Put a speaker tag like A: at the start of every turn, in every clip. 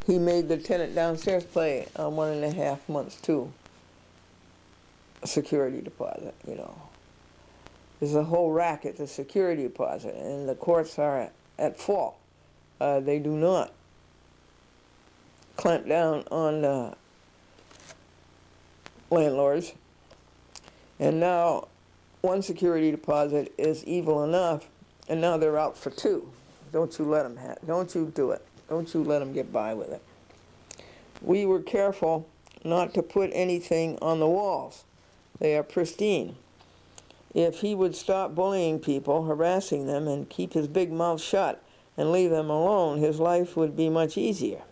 A: he made the tenant downstairs pay 1.5 months too. A security deposit, you know. There's a whole racket, the security deposit, and the courts are at fault. They do not clamp down on landlords. And now one security deposit is evil enough, and now they're out for 2. Don't you let them don't you do it. Don't you let them get by with it. We were careful not to put anything on the walls. They are pristine. If he would stop bullying people, harassing them, and keep his big mouth shut and leave them alone, his life would be much easier.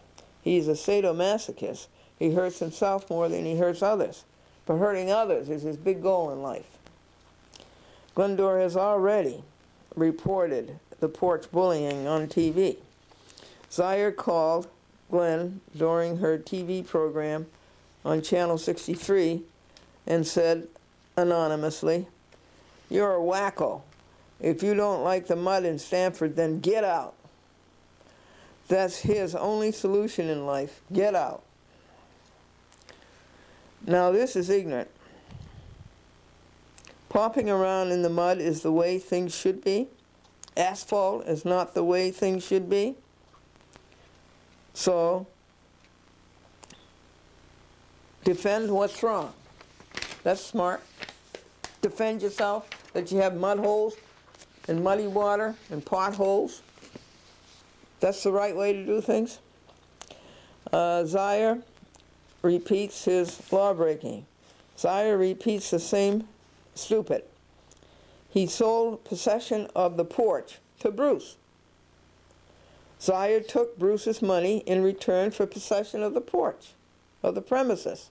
A: He's a sadomasochist. He hurts himself more than he hurts others. But hurting others is his big goal in life. Glendora has already reported the porch bullying on TV. Zaire called Glenn during her TV program on Channel 63 and said anonymously, "You're a wacko. If you don't like the mud in Stanford, then get out." That's his only solution in life. Get out. Now this is ignorant. Popping around in the mud is the way things should be. Asphalt is not the way things should be. So, defend what's wrong. That's smart. Defend yourself, that you have mud holes and muddy water and potholes. That's the right way to do things. Zaire repeats his law-breaking. Zaire repeats the same stupid. He sold possession of the porch to Bruce. Zaire took Bruce's money in return for possession of the porch, of the premises.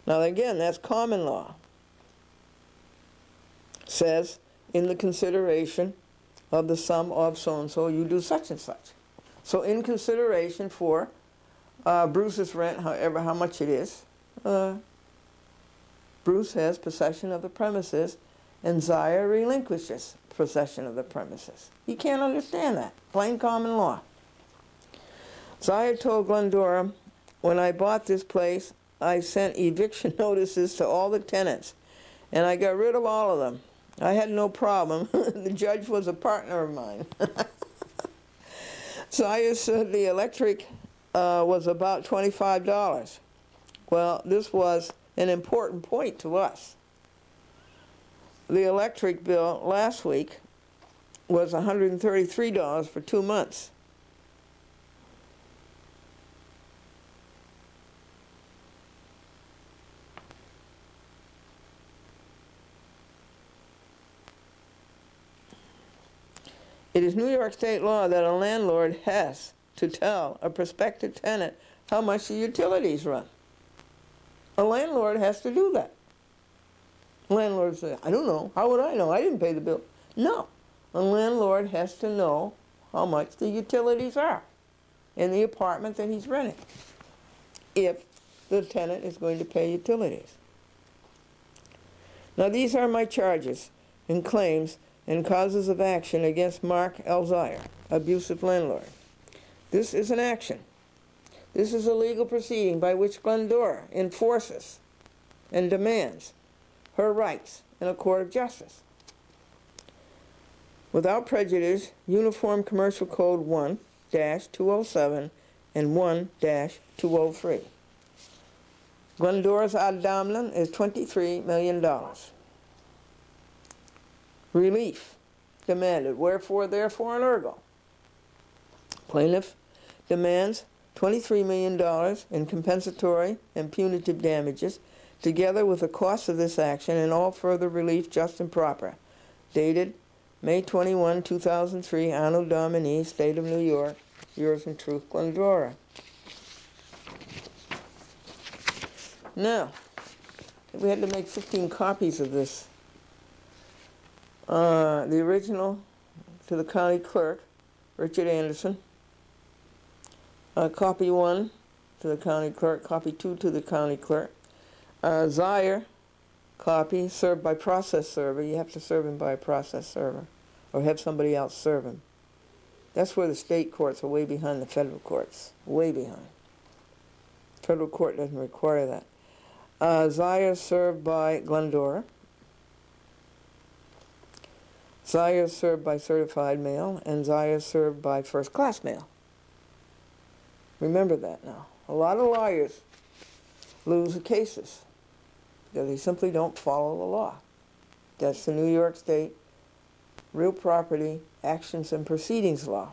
A: Now again, that's common law. Says, in the consideration of the sum of so-and-so, you do such and such. So in consideration for Bruce's rent, however, how much it is, Bruce has possession of the premises, and Zaire relinquishes possession of the premises. You can't understand that. Plain common law. Zaire told Glendora, "When I bought this place, I sent eviction notices to all the tenants, and I got rid of all of them. I had no problem. The judge was a partner of mine." Zaire said the electric was about $25. Well, this was an important point to us. The electric bill last week was $133 for 2 months. It is New York state law that a landlord has to tell a prospective tenant how much the utilities run. A landlord has to do that. Landlord says, "I don't know. How would I know? I didn't pay the bill." No. A landlord has to know how much the utilities are in the apartment that he's renting, if the tenant is going to pay utilities. Now these are my charges and claims and causes of action against Mark L. Zaire, abusive landlord. This is an action. This is a legal proceeding by which Glendora enforces and demands her rights in a court of justice. Without prejudice, Uniform Commercial Code 1-207 and 1-203. Glendora's ad damnum is $23 million. Relief demanded, wherefore, therefore, and ergo. Plaintiff demands $23 million in compensatory and punitive damages, together with the cost of this action and all further relief just and proper. Dated May 21, 2003, Anno Domini, State of New York. Yours in truth, Glendora. Now, we had to make 15 copies of this. The original to the county clerk, Richard Anderson. Copy 1 to the county clerk, copy 2 to the county clerk. Zaire copy served by process server. You have to serve him by a process server or have somebody else serve him. That's where the state courts are way behind the federal courts, way behind. Federal court doesn't require that. Zaya is served by Glendora. Zaya is served by certified mail, and Zaya is served by first-class mail. Remember that now. A lot of lawyers lose the cases because they simply don't follow the law. That's the New York State Real Property Actions and Proceedings Law.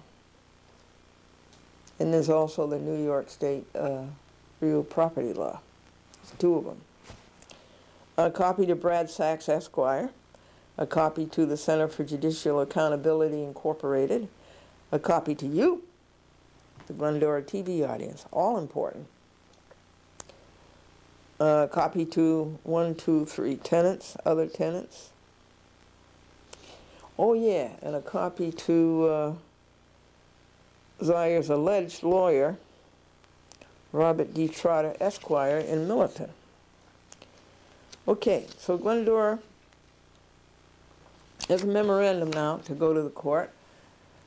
A: And there's also the New York State Real Property Law. There's two of them. A copy to Brad Sachs, Esquire. A copy to the Center for Judicial Accountability, Incorporated. A copy to you, the Glendora TV audience. All important. A copy to 1, 2, 3 tenants, other tenants. Oh yeah, and a copy to Zaya's alleged lawyer, Robert D. Trotter, Esquire, in Millerton. Okay, so Glendora has a memorandum now to go to the court,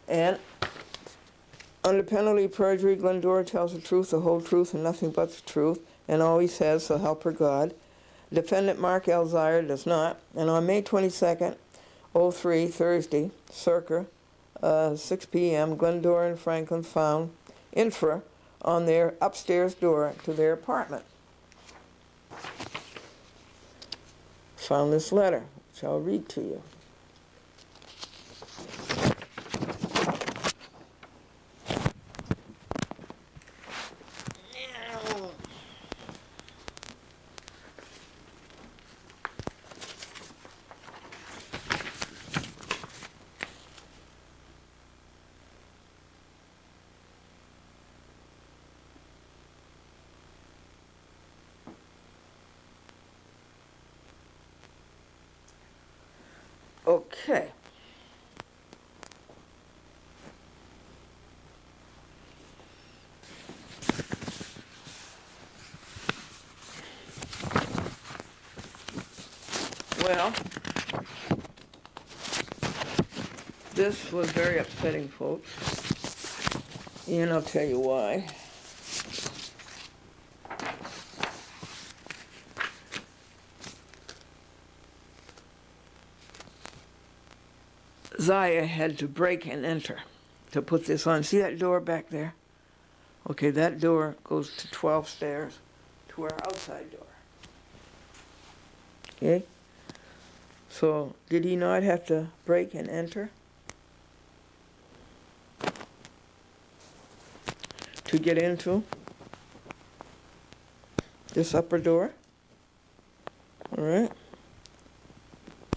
A: and under penalty of perjury, Glendora tells the truth, the whole truth, and nothing but the truth, and always says, so help her God. Defendant Mark L. Zire does not, and on May 22nd, 03, Thursday, circa 6 p.m., Glendora and Franklin found infra on their upstairs door to their apartment. Found this letter, which I'll read to you. Okay. Well, this was very upsetting, folks, and I'll tell you why. Zaya had to break and enter to put this on. See that door back there? Okay, that door goes to 12 stairs to our outside door. Okay? So, did he not have to break and enter to get into this upper door? All right?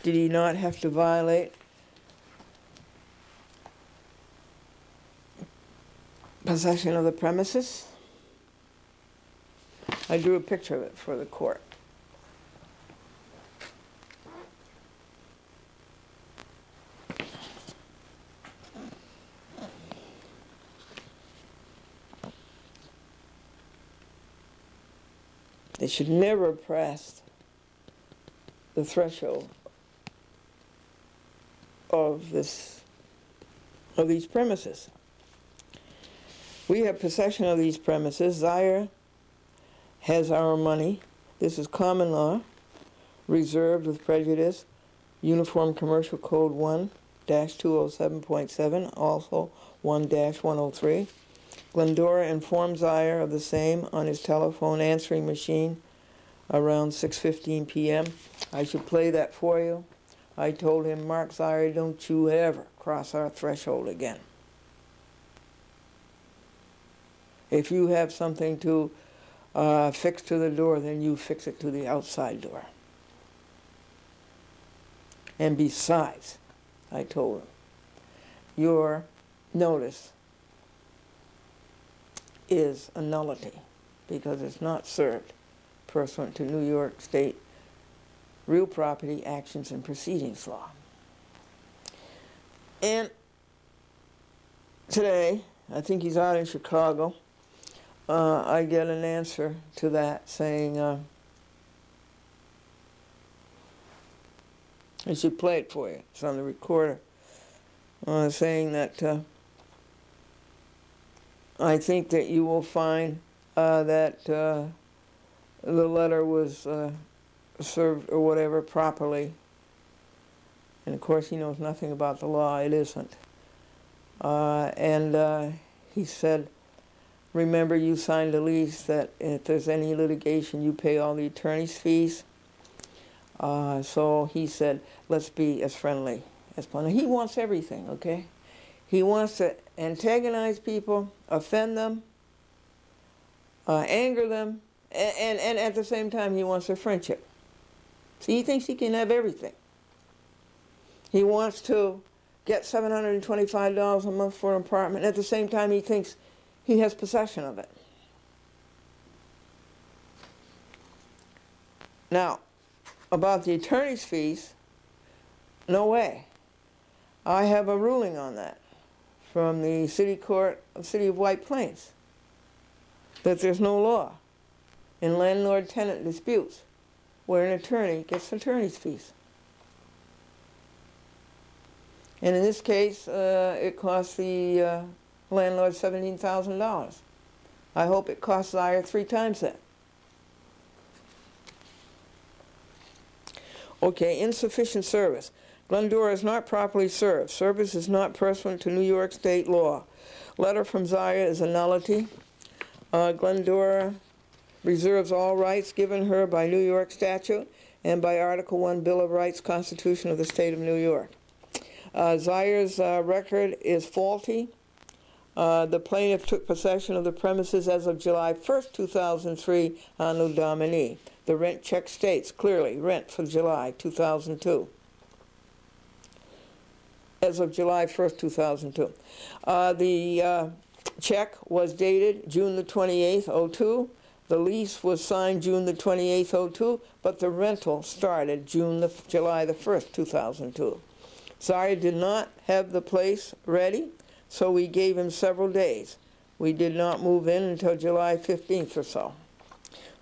A: Did he not have to violate possession of the premises? I drew a picture of it for the court. They should never have passed the threshold of these premises. We have possession of these premises. Zire has our money. This is common law, reserved with prejudice, Uniform Commercial Code 1-207.7, also 1-103. Glendora informed Zire of the same on his telephone answering machine around 6:15 p.m. I should play that for you. I told him, Mark Zire, don't you ever cross our threshold again. If you have something to fix to the door, then you fix it to the outside door. And besides, I told him, your notice is a nullity because it's not served pursuant to New York State Real Property Actions and Proceedings Law. And today, I think he's out in Chicago, I get an answer to that saying, I should play it for you, it's on the recorder, saying that I think that you will find that the letter was served or whatever properly. And of course he knows nothing about the law. It isn't. He said, remember you signed a lease that if there's any litigation you pay all the attorney's fees. So he said, let's be as friendly as possible. He wants everything, okay? He wants to antagonize people, offend them, anger them, and at the same time he wants their friendship. So he thinks he can have everything. He wants to get $725 a month for an apartment. At the same time he thinks he has possession of it. Now, about the attorney's fees, no way. I have a ruling on that from the City Court of the City of White Plains that there's no law in landlord-tenant disputes where an attorney gets attorney's fees. And in this case, it cost the landlord $17,000. I hope it costs Zaire 3 times that. Okay, insufficient service. Glendora is not properly served. Service is not pursuant to New York State law. Letter from Zaire is a nullity. Glendora reserves all rights given her by New York statute and by Article 1 Bill of Rights, Constitution of the State of New York. Zaire's record is faulty. The plaintiff took possession of the premises as of July 1st, 2003, Anno Domini. The rent check states clearly rent for July 2002. As of July 1st, 2002. The check was dated June the 28th, 2002. The lease was signed June the 28th, 2002, but the rental started July the 1st, 2002. Zaire did not have the place ready, so we gave him several days. We did not move in until July 15th or so.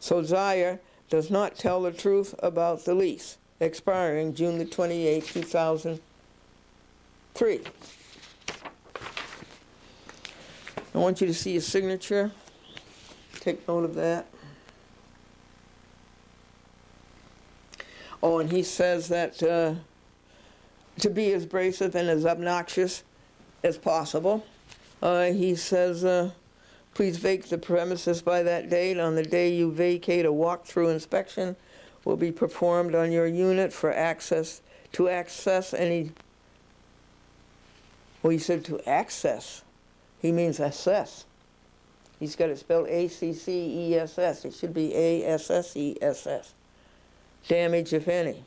A: So Zaire does not tell the truth about the lease, expiring June the 28th, 2003. I want you to see his signature. Take note of that. Oh, and he says that to be as abrasive and as obnoxious as possible. He says, please vacate the premises by that date. On the day you vacate, a walk-through inspection will be performed on your unit for access any. Well, he said to access. He means assess. He's got it spelled A-C-C-E-S-S. It should be A-S-S-E-S-S. Damage, if any.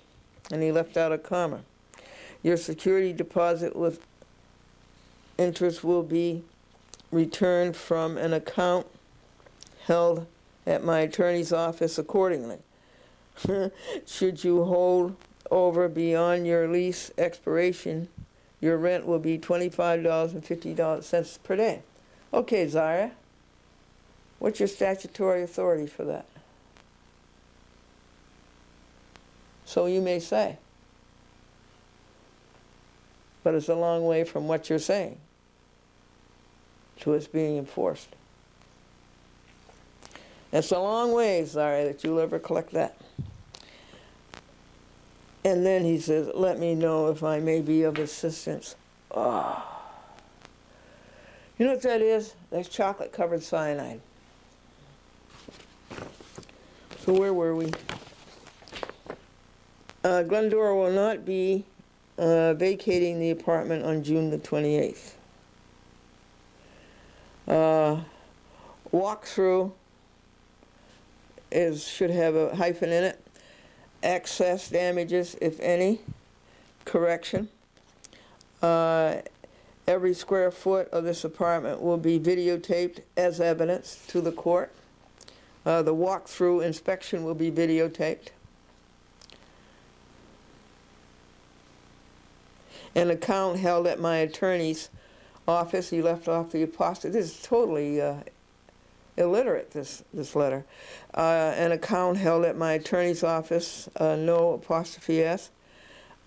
A: And he left out a comma. Your security deposit with interest will be returned from an account held at my attorney's office accordingly. Should you hold over beyond your lease expiration, your rent will be $25.50 per day. Okay, Zaire, what's your statutory authority for that? So you may say, but it's a long way from what you're saying to its being enforced. It's a long way, Zaire, that you'll ever collect that. And then he says, let me know if I may be of assistance. Oh. You know what that is? That's chocolate-covered cyanide. So where were we? Glendora will not be vacating the apartment on June the 28th. Walkthrough should have a hyphen in it. Excess damages, if any. Correction. Every square foot of this apartment will be videotaped as evidence to the court. The walkthrough inspection will be videotaped. An account held at my attorney's office. He left off the apostrophe. This is totally illiterate, this letter. An account held at my attorney's office, no apostrophe S.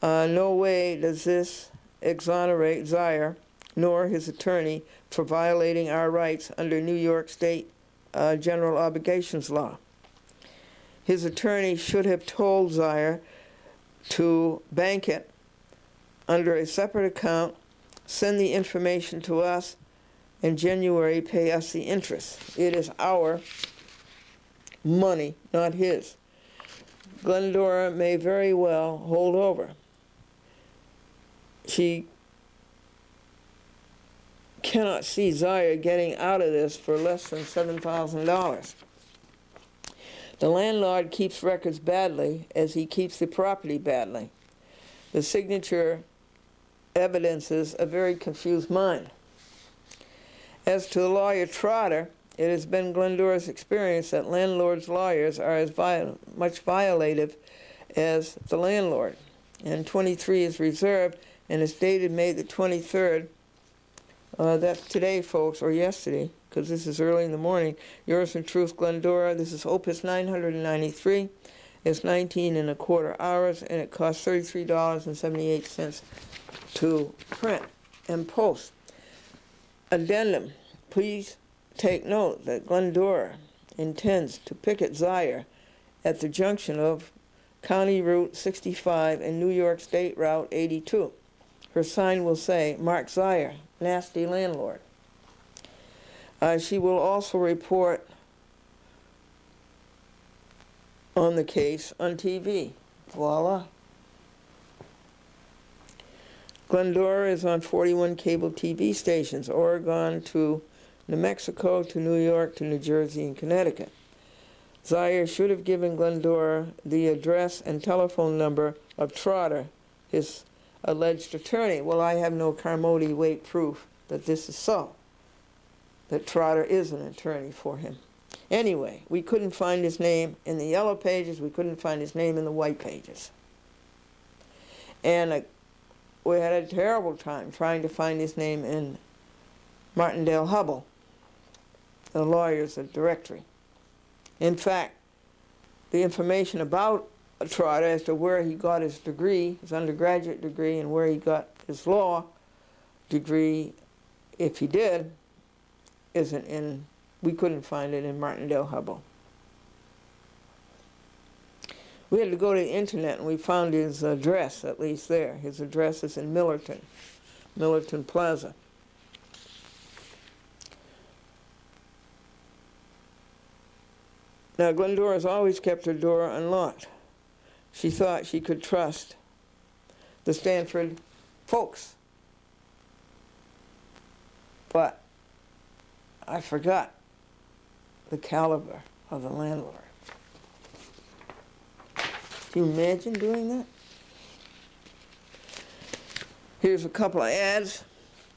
A: No way does this exonerate Zaire nor his attorney for violating our rights under New York State General Obligations Law. His attorney should have told Zaire to bank it under a separate account, send the information to us, in January pay us the interest. It is our money, not his. Glendora may very well hold over. She cannot see Zaire getting out of this for less than $7,000. The landlord keeps records badly as he keeps the property badly. The signature evidences a very confused mind. As to the lawyer Trotter, it has been Glendora's experience that landlords' lawyers are as much violative as the landlord. And 23 is reserved and is dated May the 23rd. That's today, folks, or yesterday, because this is early in the morning. Yours in truth, Glendora. This is Opus 993. It's 19 1/4 hours, and it costs $33.78 to print and post. Addendum. Please take note that Glendora intends to picket Zaire at the junction of County Route 65 and New York State Route 82. Her sign will say, "Mark Zaire, nasty landlord." She will also report on the case on TV. Voila. Glendora is on 41 cable TV stations, Oregon to New Mexico to New York to New Jersey and Connecticut. Zaire should have given Glendora the address and telephone number of Trotter, his alleged attorney. Well, I have no Carmody weight proof that this is so, that Trotter is an attorney for him. Anyway, we couldn't find his name in the yellow pages. We couldn't find his name in the white pages. And we had a terrible time trying to find his name in Martindale-Hubbell, the lawyers' directory. In fact, the information about Trotter as to where he got his degree, his undergraduate degree, and where he got his law degree, if he did, isn't in, we couldn't find it in Martindale-Hubbell. We had to go to the internet and we found his address, at least there. His address is in Millerton Plaza. Now, Glendora's always kept her door unlocked. She thought she could trust the Stanford folks. But I forgot the caliber of the landlord. Can you imagine doing that? Here's a couple of ads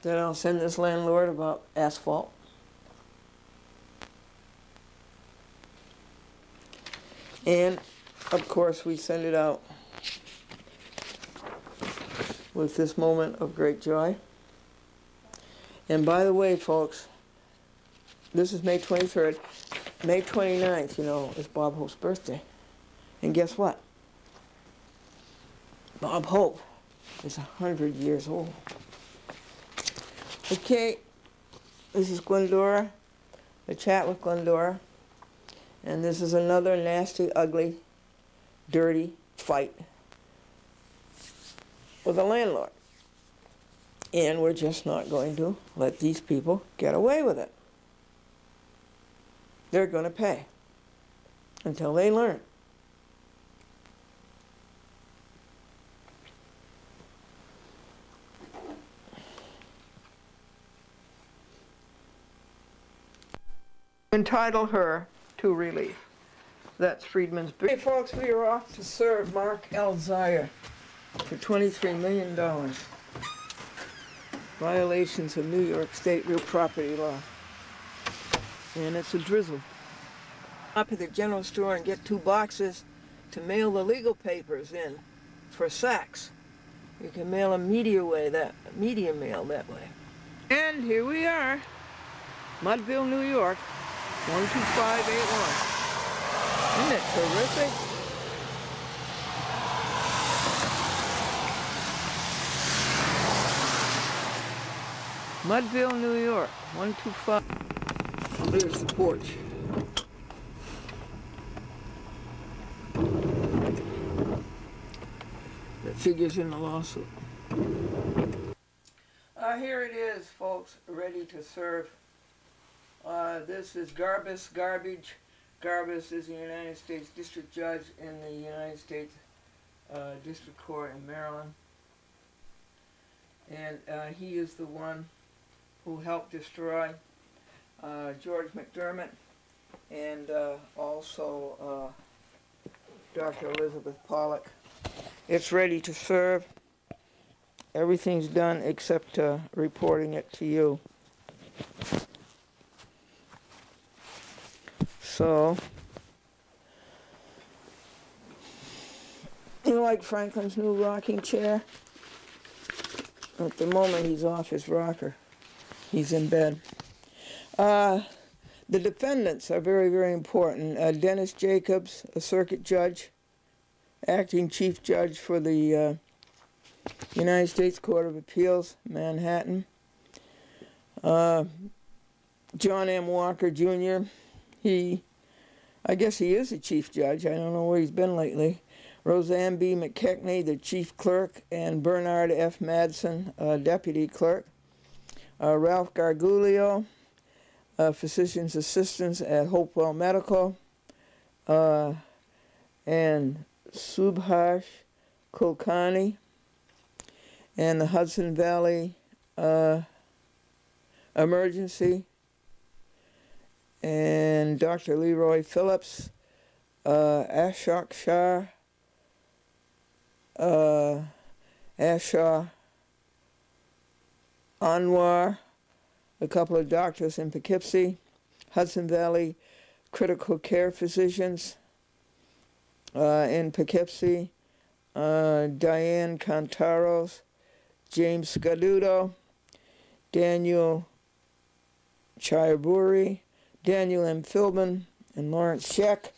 A: that I'll send this landlord about asphalt. And, of course, we send it out with this moment of great joy. And by the way, folks, this is May 23rd. May 29th, you know, is Bob Hope's birthday. And guess what? Bob Hope is 100 years old. Okay, this is Glendora, the chat with Glendora. And this is another nasty, ugly, dirty fight with a landlord. And we're just not going to let these people get away with it. They're going to pay until they learn. Entitle her to relief. That's Friedman's. Hey folks, we are off to serve Mark L. Zaire for $23 million. Violations of New York State real property law. And it's a drizzle. Up at the general store and get 2 boxes to mail the legal papers in for Saks. You can mail them media mail that way. And here we are, Mudville, New York. 12581. Isn't it terrific? Mudville, New York, 125. Oh, there's the porch. That figures in the lawsuit. Here it is, folks, ready to serve. This is Garbus, Garbage. Garbus is the United States District Judge in the United States District Court in Maryland. And he is the one who helped destroy George McDermott and also Dr. Elizabeth Pollock. It's ready to serve. Everything's done except reporting it to you. So, you like Franklin's new rocking chair? At the moment, he's off his rocker. He's in bed. The defendants are very, very important. Dennis Jacobs, a circuit judge, acting chief judge for the United States Court of Appeals, Manhattan. John M. Walker, Jr., I guess he is a chief judge. I don't know where he's been lately. Roseanne B. McKechnie, the chief clerk, and Bernard F. Madsen, deputy clerk. Ralph Gargulio, physician's assistant at Hopewell Medical. And Subhash Kulkarni, and the Hudson Valley Emergency, and Dr. Leroy Phillips, Ashok Shah, Asha Anwar, a couple of doctors in Poughkeepsie, Hudson Valley Critical Care Physicians in Poughkeepsie, Diane Contaros, James Scaduto, Daniel Chayaburi, Daniel M. Philbin, and Lawrence Scheck.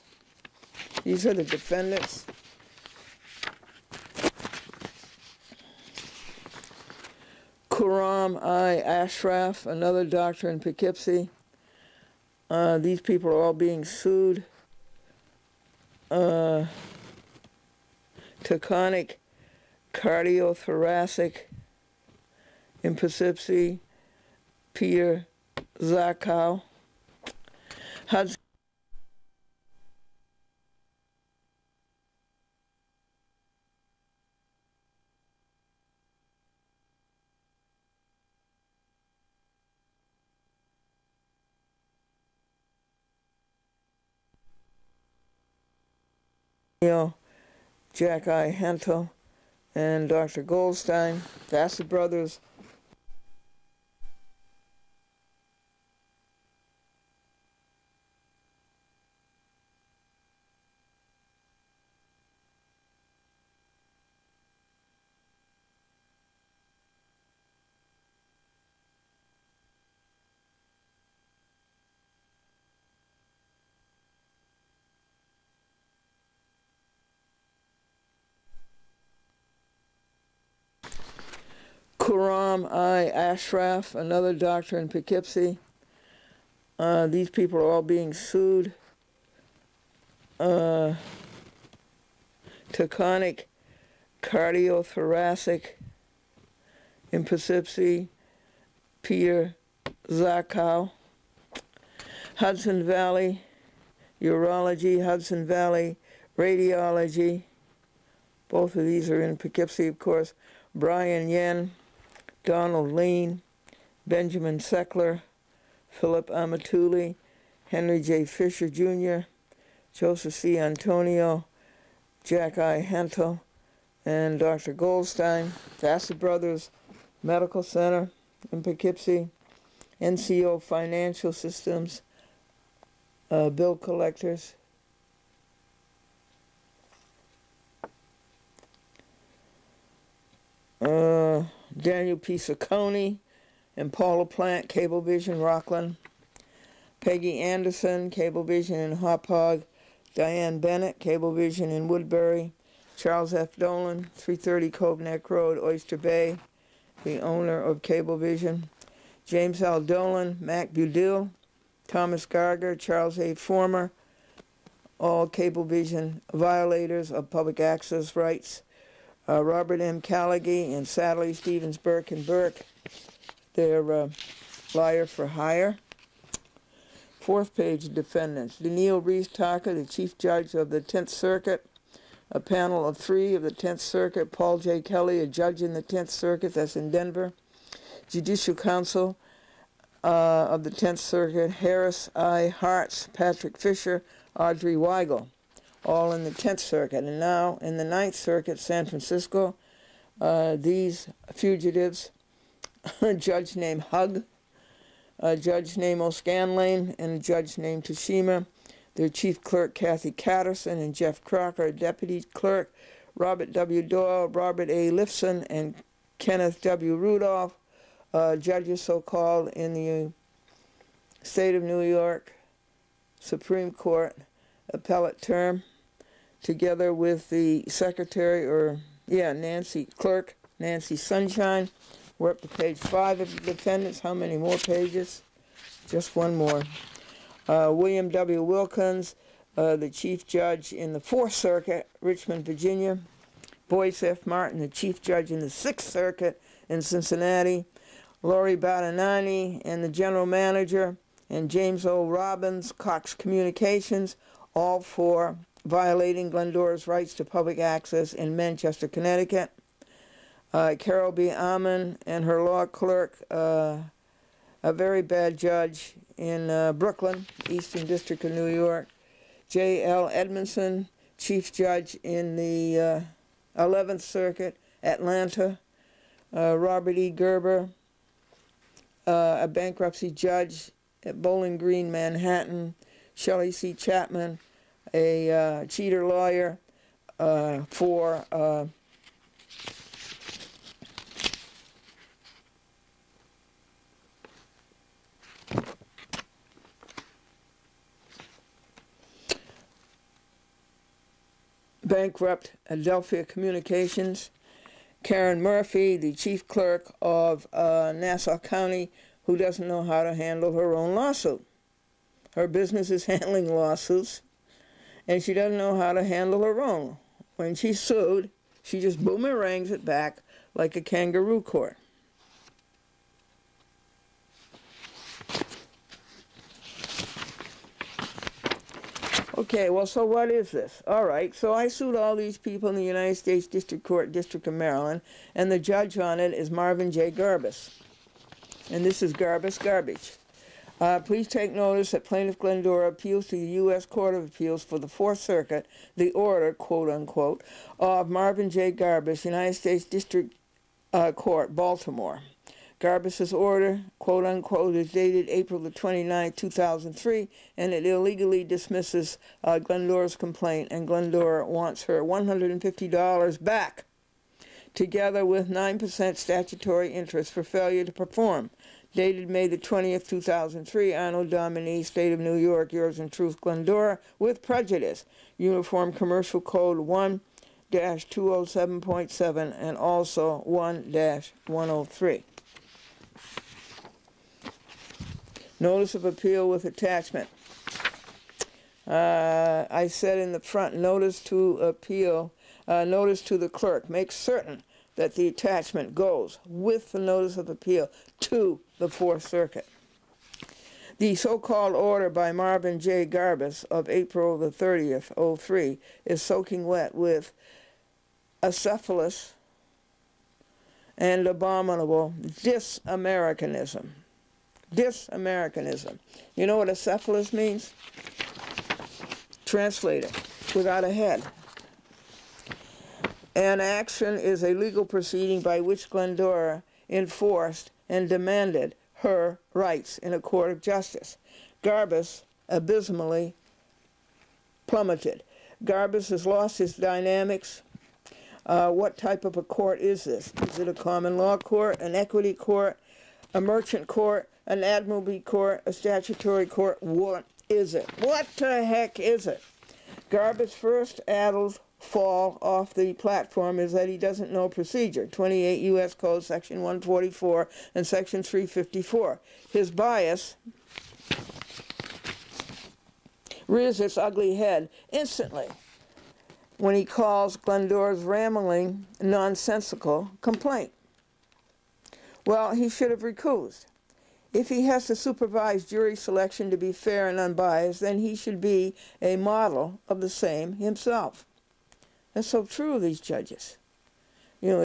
A: These are the defendants. Kuram I. Ashraf, another doctor in Poughkeepsie. These people are all being sued. Taconic Cardiothoracic in Poughkeepsie, Peter Zakow. Hudson Jack I. Hentel and Dr. Goldstein, Vassar Brothers. Kuram I. Ashraf, another doctor in Poughkeepsie. These people are all being sued. Taconic Cardiothoracic in Poughkeepsie, Peter Zakow. Hudson Valley Urology, Hudson Valley Radiology. Both of these are in Poughkeepsie, of course. Brian Yen, Donald Lean, Benjamin Seckler, Philip Amatuli, Henry J. Fisher, Jr., Joseph C. Antonio, Jack I. Hentel, and Dr. Goldstein, Vassar Brothers Medical Center in Poughkeepsie, NCO Financial Systems, bill collectors. Daniel P. Saccone and Paula Plant, Cablevision, Rockland. Peggy Anderson, Cablevision in Hauppauge. Diane Bennett, Cablevision in Woodbury. Charles F. Dolan, 330 Cove Neck Road, Oyster Bay, the owner of Cablevision. James L. Dolan, Mac Budil, Thomas Garger, Charles A. Former, all Cablevision violators of public access rights. Robert M. Callaghy and Sadly, Stevens, Burke, and Burke, they're liar for hire. Fourth page, defendants. Daniil Rees-Tucker, the Chief Judge of the 10th Circuit, a panel of 3 of the 10th Circuit, Paul J. Kelly, a judge in the 10th Circuit, that's in Denver, Judicial Council of the 10th Circuit, Harris I. Hartz, Patrick Fisher, Audrey Weigel, all in the 10th Circuit. And now in the 9th Circuit, San Francisco, these fugitives, a judge named Hugg, a judge named O'Scanlane, and a judge named Tashima, their chief clerk Kathy Catterson and Jeff Crocker, deputy clerk Robert W. Doyle, Robert A. Lifson, and Kenneth W. Rudolph, judges so-called in the state of New York Supreme Court appellate term, together with the secretary, clerk Nancy Sunshine. We're up to page 5 of the defendants. How many more pages? Just one more. William W. Wilkins, the chief judge in the 4th Circuit, Richmond, Virginia. Boyce F. Martin, the chief judge in the 6th Circuit in Cincinnati. Laurie Badanani and the general manager, and James O. Robbins, Cox Communications, all for violating Glendora's rights to public access in Manchester, Connecticut. Carol B. Amon and her law clerk, a very bad judge in Brooklyn, Eastern District of New York. J. L. Edmondson, chief judge in the 11th Circuit, Atlanta. Robert E. Gerber, a bankruptcy judge at Bowling Green, Manhattan. Shelley C. Chapman, a cheater lawyer for bankrupt Adelphia Communications. Karen Murphy, the chief clerk of Nassau County, who doesn't know how to handle her own lawsuit. Her business is handling lawsuits, and she doesn't know how to handle her own. When she's sued, she just boomerangs it back like a kangaroo court. Okay, well, so what is this? All right, so I sued all these people in the United States District Court, District of Maryland, and the judge on it is Marvin J. Garbus. And this is Garbus garbage. Please take notice that Plaintiff Glendora appeals to the U.S. Court of Appeals for the 4th Circuit, the order, quote unquote, of Marvin J. Garbus, United States District Court, Baltimore. Garbus's order, quote unquote, is dated April the 29th, 2003, and it illegally dismisses Glendora's complaint, and Glendora wants her $150 back, together with 9% statutory interest for failure to perform. Dated May the 20th, 2003, Anno Domini, State of New York, yours in truth, Glendora, with prejudice. Uniform Commercial Code 1-207.7 and also 1-103. Notice of appeal with attachment. I said in the front, notice to appeal, notice to the clerk. Make certain that the attachment goes with the notice of appeal to the 4th Circuit. The so-called order by Marvin J. Garbus of April the 30th, 03, is soaking wet with acephalous and abominable dis-Americanism. Dis-Americanism. You know what acephalous means? Translate it. Without a head. An action is a legal proceeding by which Glendora enforced and demanded her rights in a court of justice. Garbus abysmally plummeted. Garbus has lost his dynamics. What type of a court is this? Is it a common law court, an equity court, a merchant court, an admiralty court, a statutory court? What is it? What the heck is it? Garbus first addled fall off the platform is that he doesn't know procedure. 28 U.S. Code, Section 144 and Section 354. His bias rears its ugly head instantly when he calls Glendora's rambling nonsensical complaint. Well, he should have recused. If he has to supervise jury selection to be fair and unbiased, then he should be a model of the same himself. That's so true of these judges. You know,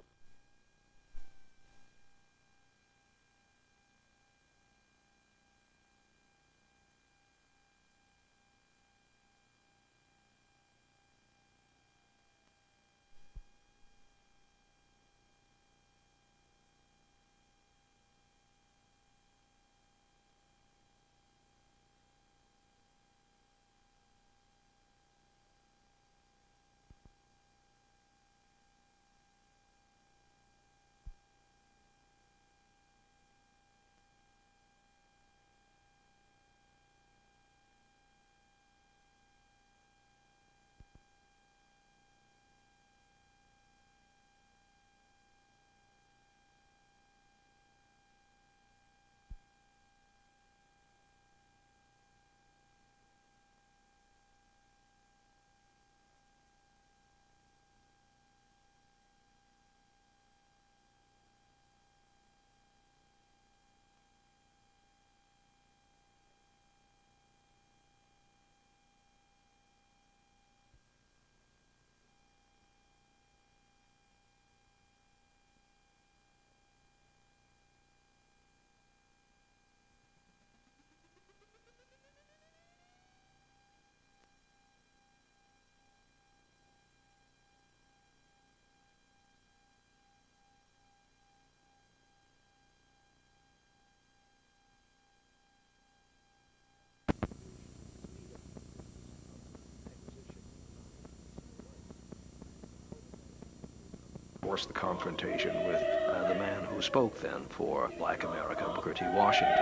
B: Forced the confrontation with the man who spoke then for Black America, Booker T. Washington.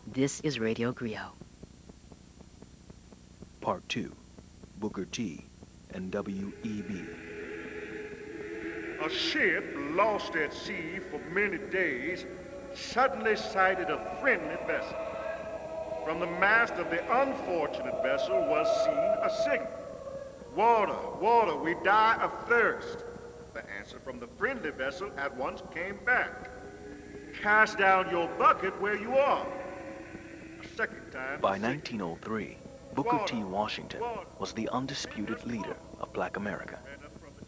C: This is Radio Griot.
B: Part 2. Booker T and W.E.B.
D: A ship lost at sea for many days suddenly sighted a friendly vessel. From the mast of the unfortunate vessel was seen a signal. Water, water, we die of thirst. The answer from the friendly vessel at once came back. Cast down your bucket where you are. A second time.
B: By 1903, Booker T. Washington was the undisputed leader of Black America.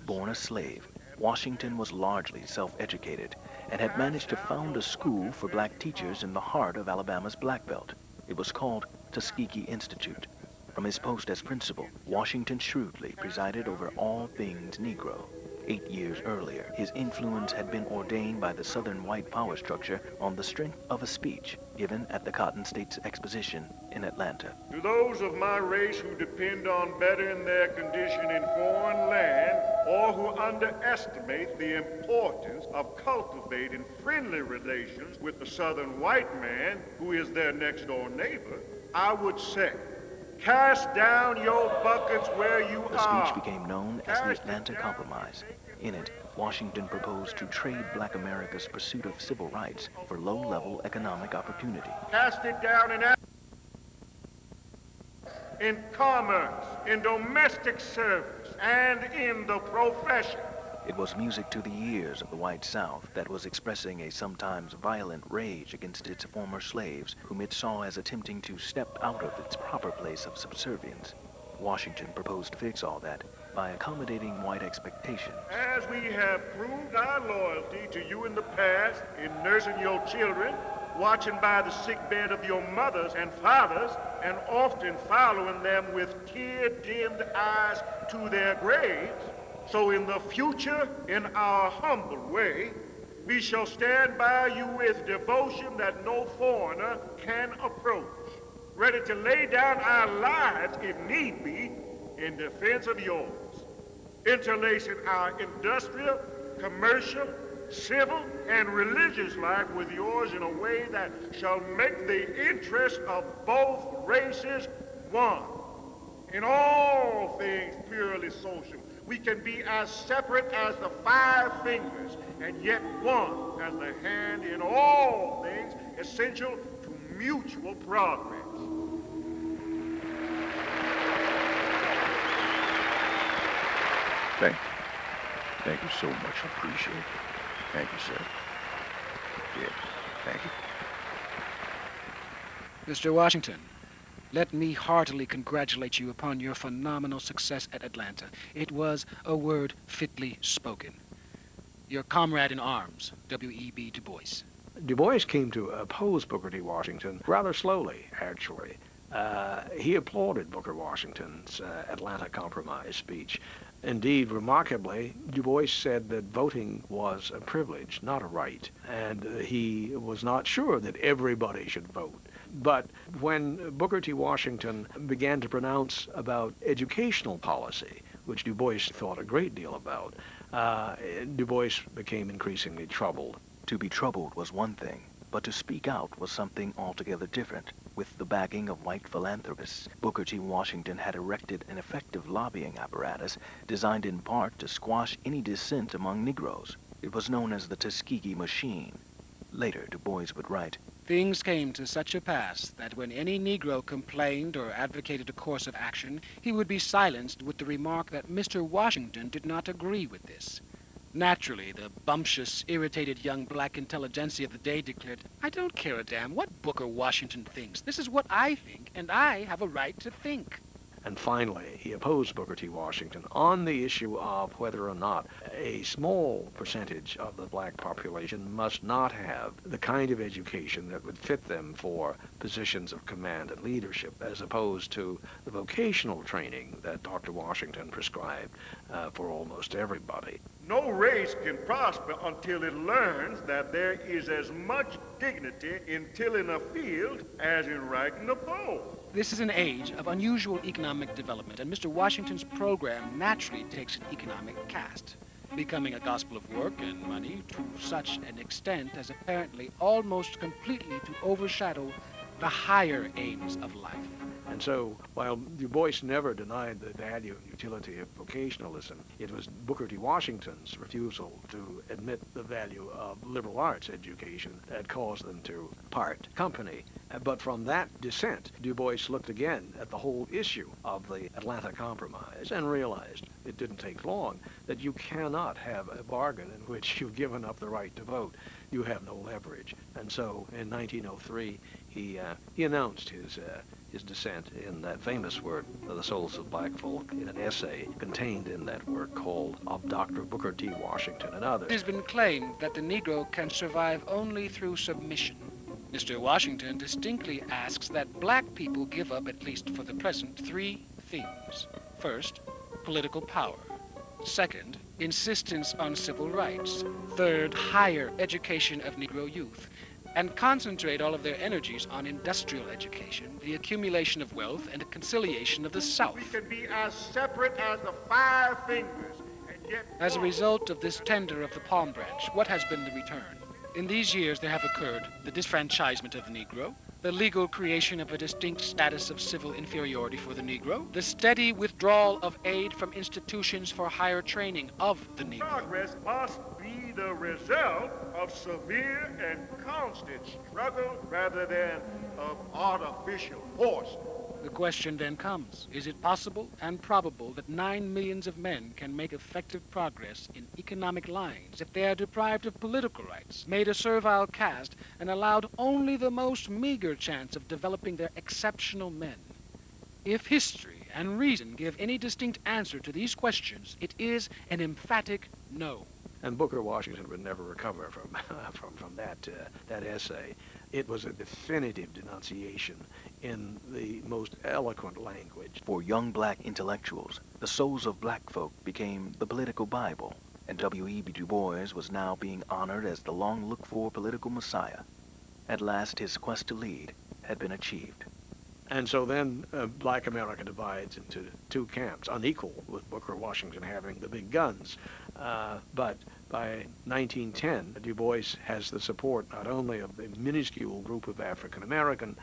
B: Born a slave, Washington was largely self-educated and had managed to found a school for black teachers in the heart of Alabama's Black Belt. It was called Tuskegee Institute. From his post as principal, Washington shrewdly presided over all things Negro. 8 years earlier, his influence had been ordained by the Southern white power structure on the strength of a speech given at the Cotton States Exposition in Atlanta.
D: To those of my race who depend on bettering their condition in foreign land, or who underestimate the importance of cultivating friendly relations with the Southern white man, who is their next-door neighbor, I would say, cast down your buckets where you are.
B: The speech became known as the Atlanta Compromise. In it, Washington proposed to trade Black America's pursuit of civil rights for low-level economic opportunity.
D: Cast it down in commerce, in domestic service, and in the profession.
B: It was music to the ears of the white South that was expressing a sometimes violent rage against its former slaves, whom it saw as attempting to step out of its proper place of subservience. Washington proposed to fix all that by accommodating white expectations.
D: As we have proved our loyalty to you in the past in nursing your children, watching by the sickbed of your mothers and fathers, and often following them with tear-dimmed eyes to their graves, so in the future, in our humble way, we shall stand by you with devotion that no foreigner can approach. ready to lay down our lives, if need be, in defense of yours, interlacing our industrial, commercial, civil, and religious life with yours in a way that shall make the interests of both races one. In all things purely social, we can be as separate as the five fingers and yet one as the hand in all things essential to mutual progress.
C: Thank you so much. I appreciate it. Thank you, sir. Yeah, thank you.
E: Mr. Washington, let me heartily congratulate you upon your phenomenal success at Atlanta. It was a word fitly spoken. Your comrade in arms, W.E.B. Du Bois.
F: Du Bois came to oppose Booker T. Washington rather slowly, actually. He applauded Booker Washington's Atlanta Compromise speech. Indeed, remarkably, Du Bois said that voting was a privilege, not a right, and he was not sure that everybody should vote. But when Booker T. Washington began to pronounce about educational policy, which Du Bois thought a great deal about, Du Bois became increasingly troubled.
B: To be troubled was one thing, but to speak out was something altogether different. With the backing of white philanthropists, Booker T. Washington had erected an effective lobbying apparatus designed in part to squash any dissent among Negroes. It was known as the Tuskegee Machine. Later, Du Bois would write,
E: Things came to such a pass that when any Negro complained or advocated a course of action, he would be silenced with the remark that Mr. Washington did not agree with this. Naturally, the bumptious, irritated young black intelligentsia of the day declared, I don't care a damn what Booker Washington thinks. This is what I think, and I have a right to think.
F: And finally, he opposed Booker T. Washington on the issue of whether or not a small percentage of the black population must not have the kind of education that would fit them for positions of command and leadership, as opposed to the vocational training that Dr. Washington prescribed for almost everybody.
D: No race can prosper until it learns that there is as much dignity in tilling a field as in riding a bull.
E: This is an age of unusual economic development, and Mr. Washington's program naturally takes an economic cast, becoming a gospel of work and money to such an extent as apparently almost completely to overshadow the higher aims of life.
F: And so, while Du Bois never denied the value and utility of vocationalism, it was Booker T. Washington's refusal to admit the value of liberal arts education that caused them to part company. But from that dissent, Du Bois looked again at the whole issue of the Atlanta Compromise and realized, it didn't take long, that you cannot have a bargain in which you've given up the right to vote. You have no leverage. And so, in 1903, he announced his dissent in that famous work, The Souls of Black Folk, in an essay contained in that work called Of Dr. Booker T. Washington and Others.
E: It has been claimed that the Negro can survive only through submission. Mr. Washington distinctly asks that black people give up, at least for the present, three things. First, political power. Second, insistence on civil rights. Third, higher education of Negro youth. And concentrate all of their energies on industrial education, the accumulation of wealth, and the conciliation of the South.
D: We can be as separate as the five fingers, and yet...
E: As a result of this tender of the palm branch, what has been the return? In these years there have occurred the disfranchisement of the Negro, the legal creation of a distinct status of civil inferiority for the Negro, the steady withdrawal of aid from institutions for higher training of the Negro.
D: Progress must be the result of severe and constant struggle rather than of artificial force.
E: The question then comes, is it possible and probable that 9 millions of men can make effective progress in economic lines if they are deprived of political rights, made a servile caste, and allowed only the most meager chance of developing their exceptional men? If history and reason give any distinct answer to these questions, it is an emphatic no.
F: And Booker Washington would never recover from that essay. It was a definitive denunciation in the most eloquent language.
B: For young black intellectuals, the Souls of Black Folk became the political Bible, and W.E.B. Du Bois was now being honored as the long-looked-for political messiah. At last his quest to lead had been achieved.
F: And so then Black America divides into two camps, unequal, with Booker Washington having the big guns. But by 1910, Du Bois has the support not only of the minuscule group of African American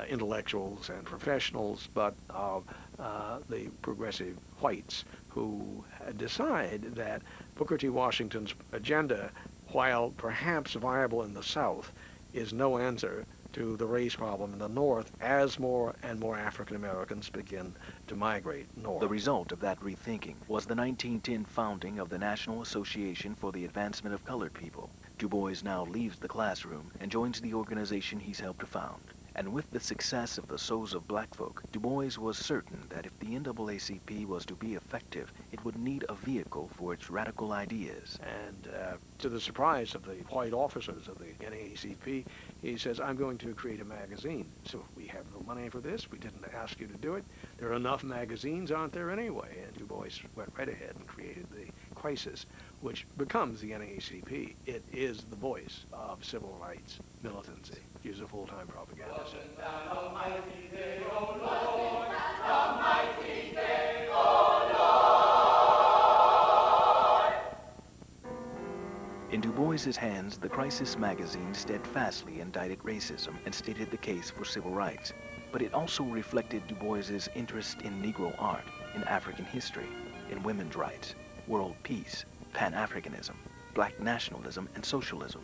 F: intellectuals and professionals, but of the progressive whites who decide that Booker T. Washington's agenda, while perhaps viable in the South, is no answer to the race problem in the North as more and more African Americans begin to migrate north.
B: The result of that rethinking was the 1910 founding of the National Association for the Advancement of Colored People. Du Bois now leaves the classroom and joins the organization he's helped to found. And with the success of the Souls of Black Folk, Du Bois was certain that if the NAACP was to be effective, it would need a vehicle for its radical ideas.
F: And to the surprise of the white officers of the NAACP, he says, I'm going to create a magazine. So we have no money for this. We didn't ask you to do it. There are enough magazines, aren't there, anyway? And Du Bois went right ahead and created the Crisis, which becomes the NAACP. It is the voice of civil rights militancy. He's a full-time propagandist.
B: In Du Bois's hands, the Crisis magazine steadfastly indicted racism and stated the case for civil rights. But it also reflected Du Bois's interest in Negro art, in African history, in women's rights, world peace, Pan-Africanism, black nationalism, and socialism.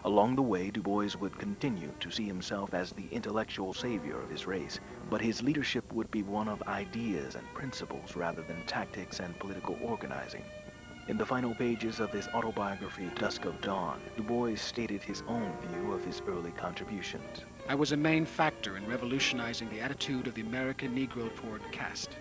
B: Along the way, Du Bois would continue to see himself as the intellectual savior of his race, but his leadership would be one of ideas and principles rather than tactics and political organizing. In the final pages of his autobiography, Dusk of Dawn, Du Bois stated his own view of his early contributions.
E: I was a main factor in revolutionizing the attitude of the American Negro toward caste.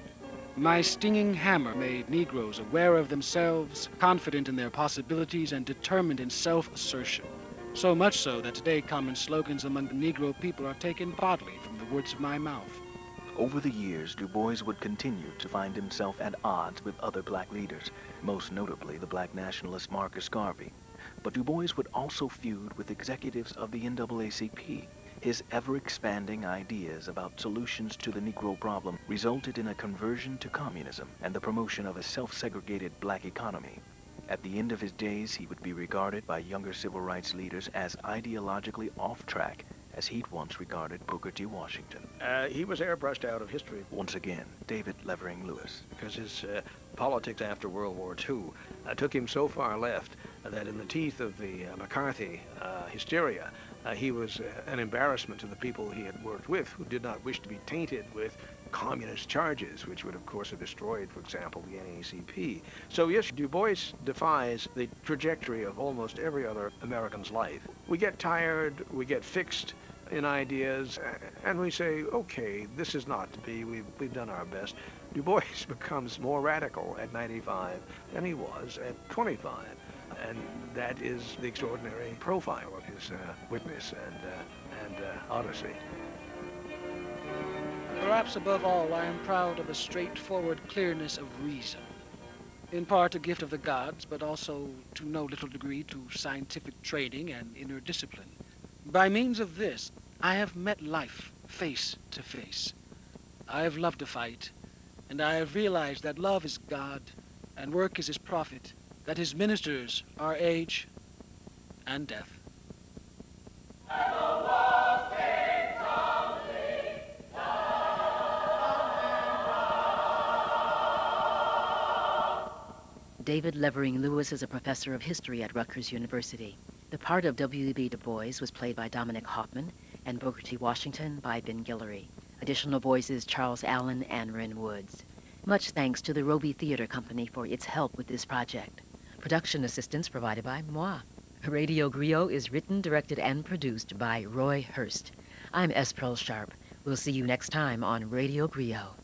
E: My stinging hammer made Negroes aware of themselves, confident in their possibilities, and determined in self-assertion. So much so that today common slogans among the Negro people are taken bodily from the words of my mouth.
B: Over the years, Du Bois would continue to find himself at odds with other black leaders, most notably the black nationalist Marcus Garvey. But Du Bois would also feud with executives of the NAACP. His ever-expanding ideas about solutions to the Negro problem resulted in a conversion to communism and the promotion of a self-segregated black economy. At the end of his days, he would be regarded by younger civil rights leaders as ideologically off track, as he'd once regarded Booker T. Washington.
F: He was airbrushed out of history.
B: Once again, David Levering Lewis.
F: Because his politics after World War II took him so far left that in the teeth of the McCarthy hysteria, he was an embarrassment to the people he had worked with, who did not wish to be tainted with communist charges, which would, of course, have destroyed, for example, the NAACP. So, yes, Du Bois defies the trajectory of almost every other American's life. We get tired, we get fixed in ideas, and we say, okay, this is not to be, we've done our best. Du Bois becomes more radical at 95 than he was at 25. And that is the extraordinary profile of his witness and honesty.
E: Perhaps above all, I am proud of a straightforward clearness of reason. In part a gift of the gods, but also to no little degree to scientific training and inner discipline. By means of this, I have met life face to face. I have loved a fight, and I have realized that love is God, and work is his prophet, that his ministers are age and death.
G: David Levering Lewis is a professor of history at Rutgers University. The part of W.E.B. Du Bois was played by Dominic Hoffman and Booker T. Washington by Ben Guillory. Additional voices Charles Allen and Ren Woods. Much thanks to the Roby Theater Company for its help with this project. Production assistance provided by moi. Radio Griot is written, directed, and produced by Roy Hurst. I'm S. Pearl Sharp. We'll see you next time on Radio Griot.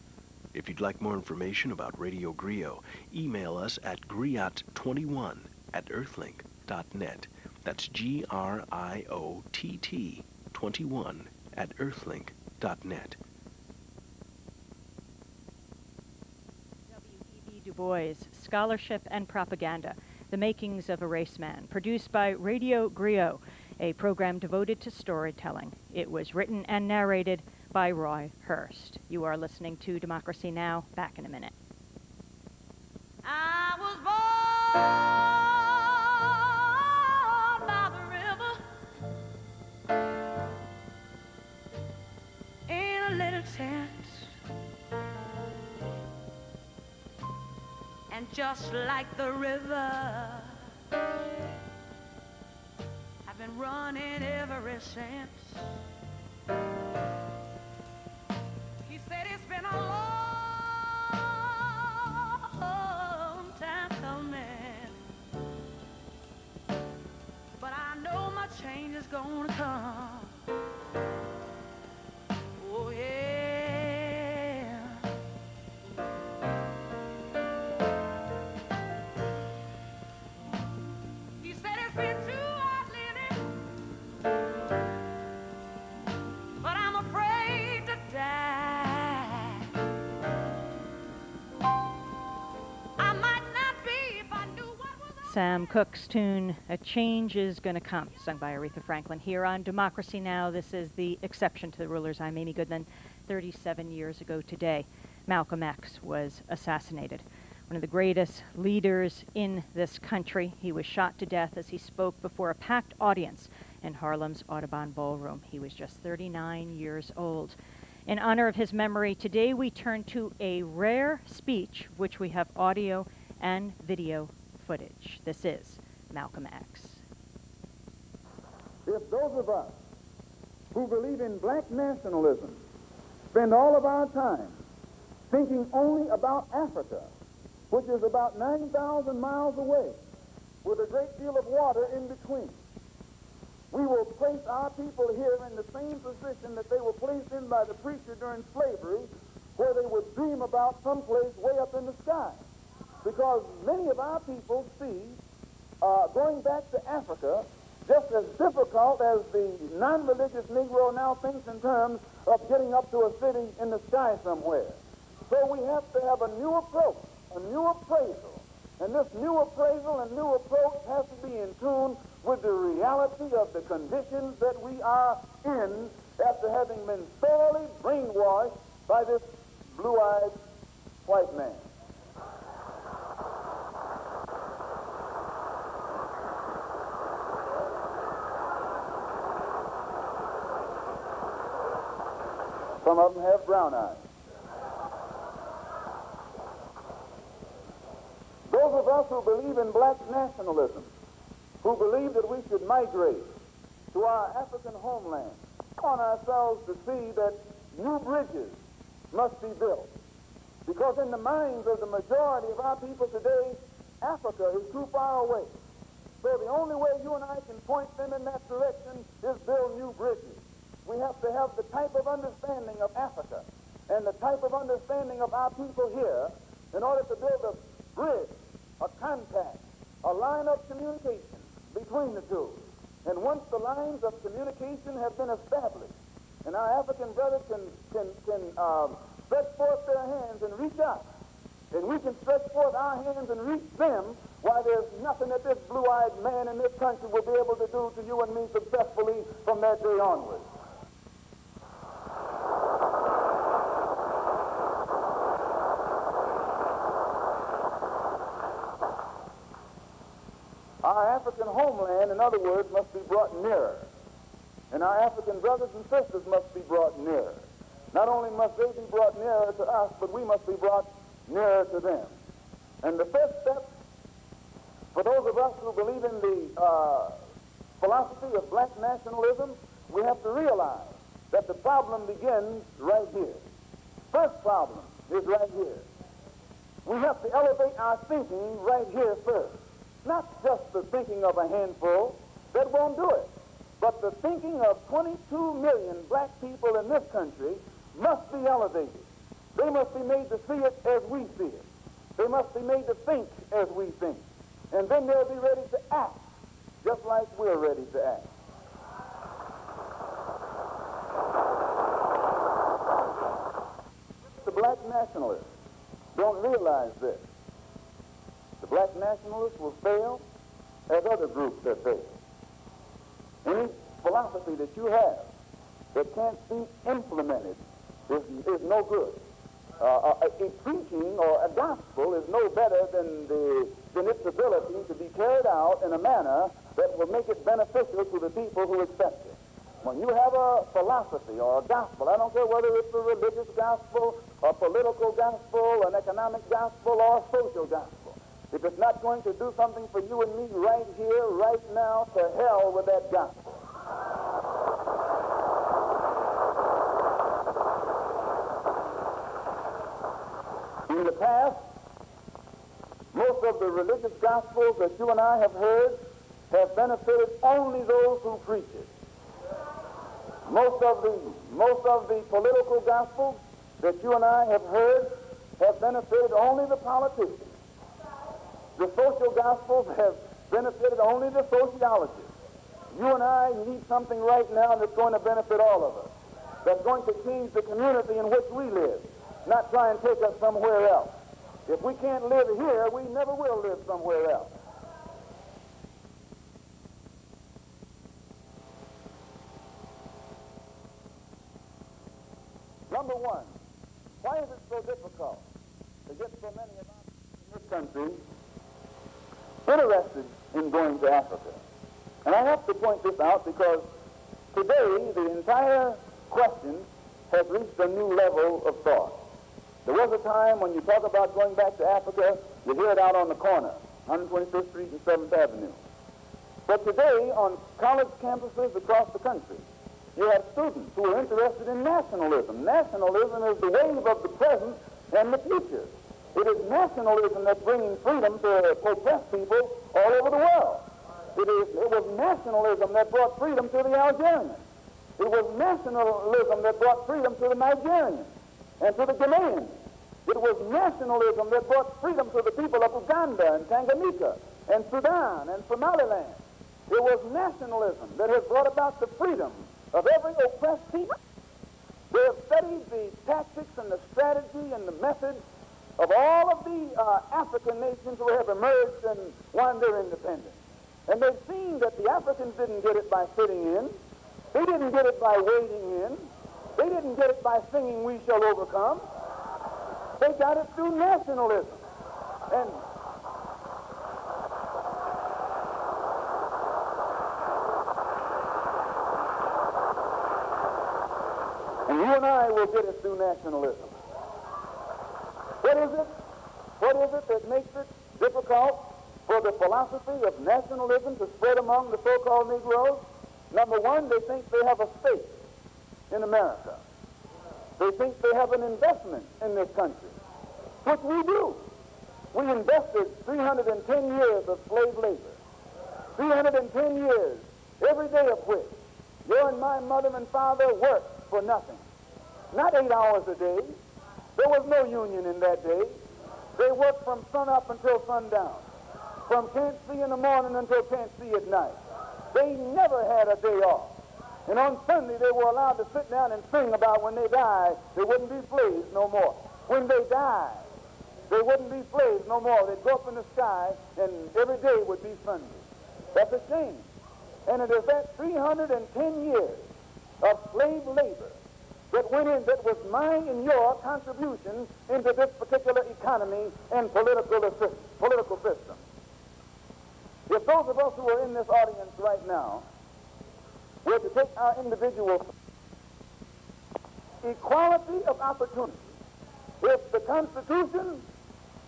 B: If you'd like more information about Radio Griot, email us at griot21@earthlink.net. That's GRIOTT 21@earthlink.net.
H: W.E.B. Du Bois, Scholarship and Propaganda, The Makings of a Raceman, produced by Radio Griot, a program devoted to storytelling. It was written and narrated by Roy Hurst. You are listening to Democracy Now! Back in a minute.
I: I was born by the river in a little tent, and just like the river, I've been running ever since. He said it's been a long time coming, but I know my change is gonna come. Oh yeah. He said it's been too hard living, but I'm afraid to die. I might not be if I knew what was on.
H: Sam Cooke's tune, A Change Is Gonna Come, sung by Aretha Franklin here on Democracy Now! This is the exception to the rulers. I'm Amy Goodman. 37 years ago today, Malcolm X was assassinated. One of the greatest leaders in this country. He was shot to death as he spoke before a packed audience in Harlem's Audubon Ballroom. He was just 39 years old. In honor of his memory, today we turn to a rare speech which we have audio and video footage. This is Malcolm X.
J: If those of us who believe in black nationalism spend all of our time thinking only about Africa, which is about 9,000 miles away, with a great deal of water in between, we will place our people here in the same position that they were placed in by the preacher during slavery, where they would dream about someplace way up in the sky. Because many of our people see going back to Africa just as difficult as the non-religious Negro now thinks in terms of getting up to a city in the sky somewhere. So we have to have a new approach, a new appraisal. And this new appraisal and new approach has to be in tune with the reality of the conditions that we are in after having been thoroughly brainwashed by this blue-eyed white man. Some of them have brown eyes. Those of us who believe in black nationalism, who believe that we should migrate to our African homeland, on ourselves to see that new bridges must be built. Because in the minds of the majority of our people today, Africa is too far away. So the only way you and I can point them in that direction is build new bridges. We have to have the type of understanding of Africa and the type of understanding of our people here in order to build a bridge, a contact, a line of communication between the two. And once the lines of communication have been established and our African brothers can stretch forth their hands and reach out, and we can stretch forth our hands and reach them, why, there's nothing that this blue-eyed man in this country will be able to do to you and me successfully from that day onward. Our African homeland, in other words, must be brought nearer. And our African brothers and sisters must be brought nearer. Not only must they be brought nearer to us, but we must be brought nearer to them. And the first step, for those of us who believe in the philosophy of black nationalism, we have to realize that the problem begins right here. First problem is right here. We have to elevate our thinking right here first. Not just the thinking of a handful, that won't do it. But the thinking of 22 million black people in this country must be elevated. They must be made to see it as we see it. They must be made to think as we think. And then they'll be ready to act just like we're ready to act. The black nationalists don't realize this. The black nationalists will fail as other groups have failed. Any philosophy that you have that can't be implemented is no good. A preaching or a gospel is no better than its ability to be carried out in a manner that will make it beneficial to the people who accept it. When you have a philosophy or a gospel, I don't care whether it's a religious gospel, a political gospel, an economic gospel, or a social gospel, if it's not going to do something for you and me right here, right now, to hell with that gospel. In the past, most of the religious gospels that you and I have heard have benefited only those who preach it. Most of the political gospels that you and I have heard have benefited only the politicians. The social gospels have benefited only the sociologists. You and I need something right now that's going to benefit all of us, that's going to change the community in which we live, not try and take us somewhere else. If we can't live here, we never will live somewhere else. Number one, why is it so difficult to get so many of us in this country interested in going to Africa? And I have to point this out because today the entire question has reached a new level of thought. There was a time when you talk about going back to Africa, you hear it out on the corner, 125th Street and 7th Avenue. But today, on college campuses across the country, you have students who are interested in nationalism. Nationalism is the wave of the present and the future. It is nationalism that's bringing freedom to oppressed people all over the world. It was nationalism that brought freedom to the Algerians. It was nationalism that brought freedom to the Nigerians and to the Ghanaians. It was nationalism that brought freedom to the people of Uganda and Tanganyika and Sudan and Somaliland. It was nationalism that has brought about the freedom of every oppressed people. They have studied the tactics and the strategy and the methods of all of the African nations who have emerged and won their independence. And they've seen that the Africans didn't get it by sitting in. They didn't get it by waiting in. They didn't get it by singing, "We shall overcome." They got it through nationalism. And you and I will get it through nationalism. What is it? What is it that makes it difficult for the philosophy of nationalism to spread among the so-called Negroes? Number one, they think they have a stake in America. They think they have an investment in this country, which we do. We invested 310 years of slave labor, 310 years, every day of which your and my mother and father worked for nothing. Not 8 hours a day. There was no union in that day. They worked from sun up until sundown, from can't see in the morning until can't see at night. They never had a day off. And on Sunday, they were allowed to sit down and sing about when they died, they wouldn't be slaves no more. When they died, they wouldn't be slaves no more. They'd go up in the sky, and every day would be Sunday. That's a shame. And it is that 310 years of slave labor that went in, that was mine and your contribution into this particular economy and political system. If those of us who are in this audience right now were to take our individual equality of opportunity, if the Constitution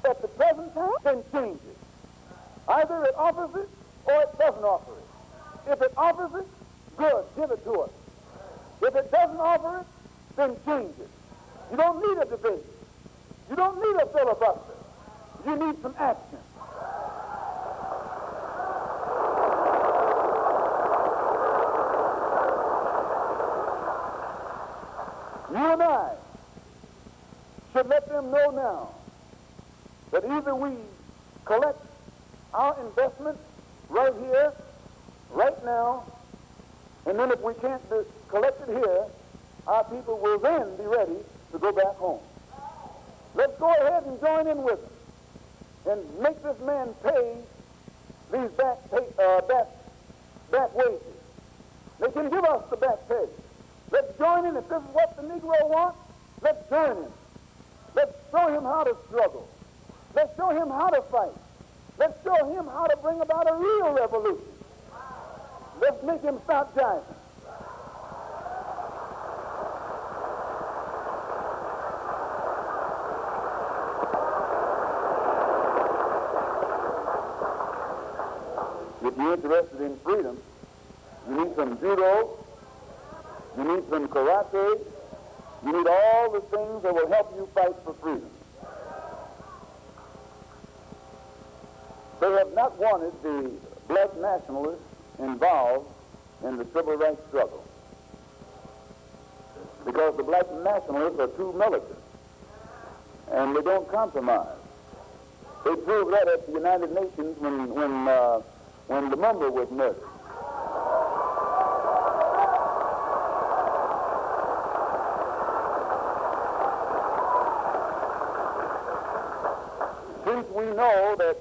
J: at the present time can change it, either it offers it or it doesn't offer it. If it offers it, good, give it to us. If it doesn't offer it, then change it. You don't need a debate. You don't need a filibuster. You need some action. You and I should let them know now that either we collect our investment right here, right now, and then if we can't collect it here, our people will then be ready to go back home. Let's go ahead and join in with them and make this man pay these back wages. They can give us the back pay. Let's join in. If this is what the Negro wants, let's join in. Let's show him how to struggle. Let's show him how to fight. Let's show him how to bring about a real revolution. Let's make him stop jiving. If you're interested in freedom, you need some judo, you need some karate, you need all the things that will help you fight for freedom. They have not wanted the black nationalists involved in the civil rights struggle because the black nationalists are too militant and they don't compromise. They proved that at the United Nations when Lumumba was murdered. Since we know that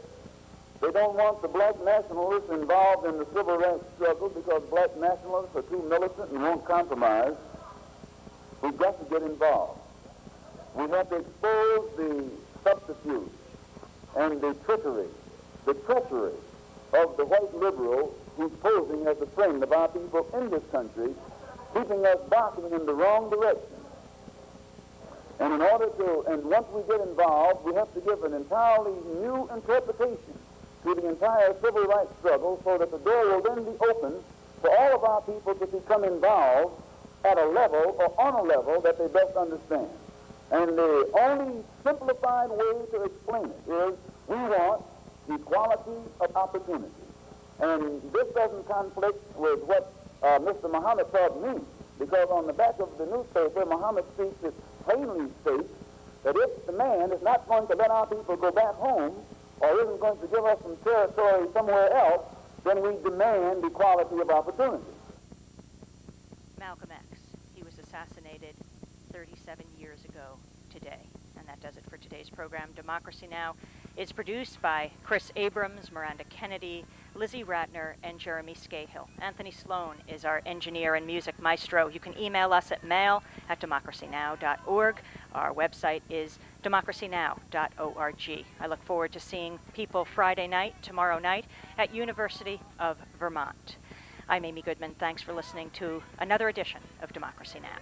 J: they don't want the black nationalists involved in the civil rights struggle because black nationalists are too militant and won't compromise, we've got to get involved. We have to expose the subterfuge and the treachery of the white liberal who's posing as a friend of our people in this country, keeping us barking in the wrong direction. And once we get involved, we have to give an entirely new interpretation to the entire civil rights struggle so that the door will then be open for all of our people to become involved at a level or on a level that they best understand. And the only simplified way to explain it is we want equality of opportunity. And this doesn't conflict with what Mr. Muhammad taught me, because on the back of the newspaper, Muhammad speaks it plainly states that if the man is not going to let our people go back home or isn't going to give us some territory somewhere else, then we demand equality of opportunity.
H: Malcolm X, he was assassinated 37 years ago today. And that does it for today's program. Democracy Now! Is produced by Chris Abrams, Miranda Kennedy, Lizzie Ratner, and Jeremy Scahill. Anthony Sloan is our engineer and music maestro. You can email us at mail@democracynow.org. Our website is democracynow.org. I look forward to seeing people Friday night, tomorrow night, at University of Vermont. I'm Amy Goodman. Thanks for listening to another edition of Democracy Now!